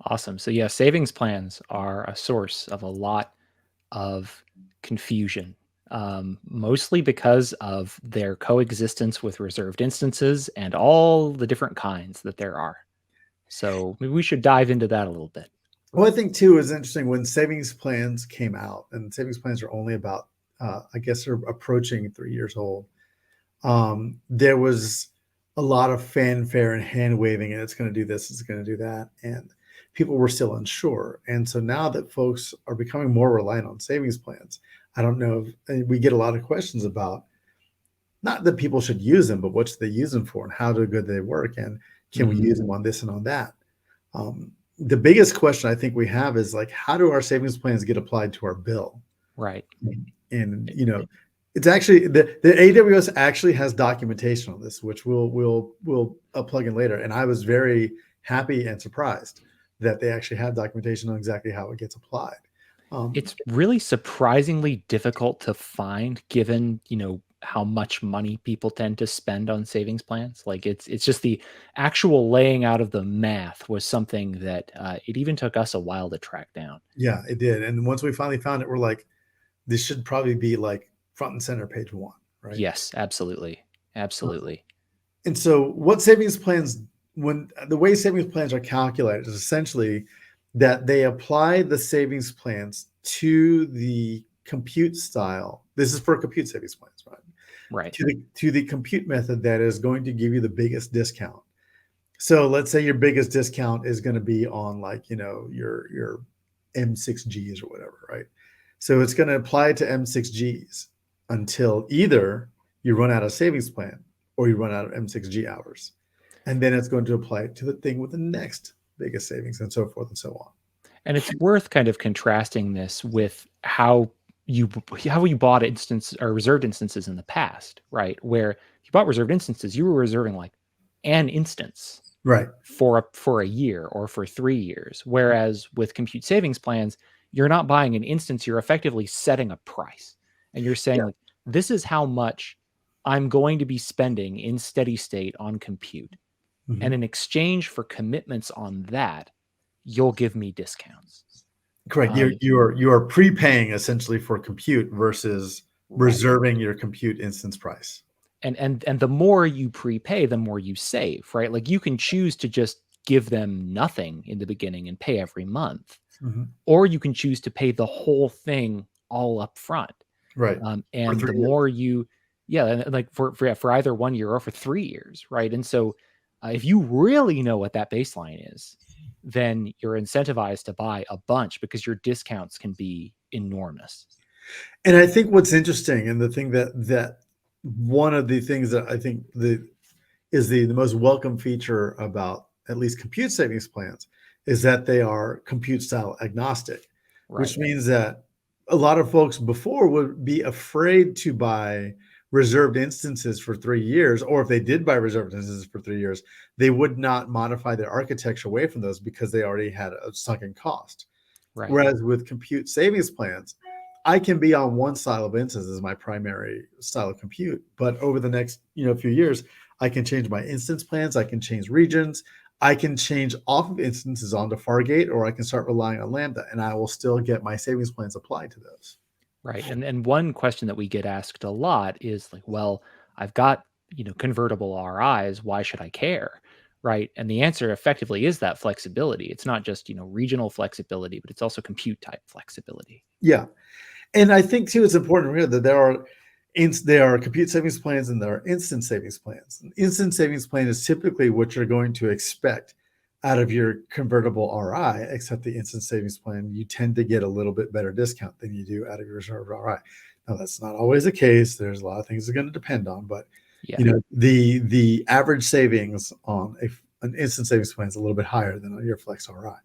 Awesome. So yeah, savings plans are a source of a lot of confusion, mostly because of their coexistence with reserved instances and all the different kinds that there are. So maybe we should dive into that a little bit. Well, I think too is interesting when savings plans came out, and savings plans are only about, I guess, they're approaching 3 years old. There was a lot of fanfare and hand waving, and it's going to do this, it's going to do that, and people were still unsure. And so now that folks are becoming more reliant on savings plans, I don't know if, and we get a lot of questions about not that people should use them, but what should they use them for, and how do good they work, and can we Mhm. use them on this and on that. The biggest question I think we have is like, how do our savings plans get applied to our bill? Right. And it's actually the AWS actually has documentation on this, which we'll plug in later. And I was very happy and surprised that they actually have documentation on exactly how it gets applied. It's really surprisingly difficult to find given, how much money people tend to spend on savings plans. Like it's just the actual laying out of the math was something that it even took us a while to track down. Yeah, it did. And once we finally found it, we're like, this should probably be like front and center page one, right? Yes, absolutely. Absolutely. And so what savings plans, when the way savings plans are calculated is essentially that they apply the savings plans to the compute style. This is for compute savings plans, right? Right. To the compute method that is going to give you the biggest discount. So let's say your biggest discount is going to be on like, your M6Gs or whatever, right? So it's going to apply to M6Gs until either you run out of savings plan or you run out of M6G hours. And then it's going to apply it to the thing with the next biggest savings and so forth and so on. And it's worth kind of contrasting this with you how you bought instance or reserved instances in the past, right? Where you bought reserved instances, you were reserving like an instance Right. for a year or for 3 years. Whereas with compute savings plans, you're not buying an instance, you're effectively setting a price. And you're saying Yeah. like this is how much I'm going to be spending in steady state on compute. Mm-hmm. And in exchange for commitments on that, you'll give me discounts. Correct. You are prepaying essentially for compute versus reserving your compute instance price. And the more you prepay, the more you save, right? Like you can choose to just give them nothing in the beginning and pay every month, Mm-hmm. or you can choose to pay the whole thing all up front. Right. For And the 3 years. more you, yeah, like for either 1 year or for 3 years, right? And so if you really know what that baseline is, then you're incentivized to buy a bunch because your discounts can be enormous. And I think what's interesting, and the thing that one of the things that I think is the most welcome feature about at least compute savings plans is that they are compute style agnostic, which Right. means that a lot of folks before would be afraid to buy reserved instances for 3 years, or if they did buy reserved instances for 3 years, they would not modify their architecture away from those because they already had a sunken cost. Right. Whereas with compute savings plans, I can be on one style of instance as my primary style of compute, but over the next few years, I can change my instance plans, I can change regions, I can change off of instances onto Fargate, or I can start relying on Lambda, and I will still get my savings plans applied to those. Right. And one question that we get asked a lot is like, well, I've got, convertible RIs, why should I care? Right. And the answer effectively is that flexibility. It's not just, regional flexibility, but it's also compute type flexibility. Yeah, and I think too it's important to remember that there are compute savings plans and there are instant savings plans. An instant savings plan is typically what you're going to expect out of your convertible RI, except the instant savings plan, you tend to get a little bit better discount than you do out of your reserve RI. Now, that's not always the case. There's a lot of things that are going to depend on, but Yeah. the average savings on an instant savings plan is a little bit higher than on your Flex RI.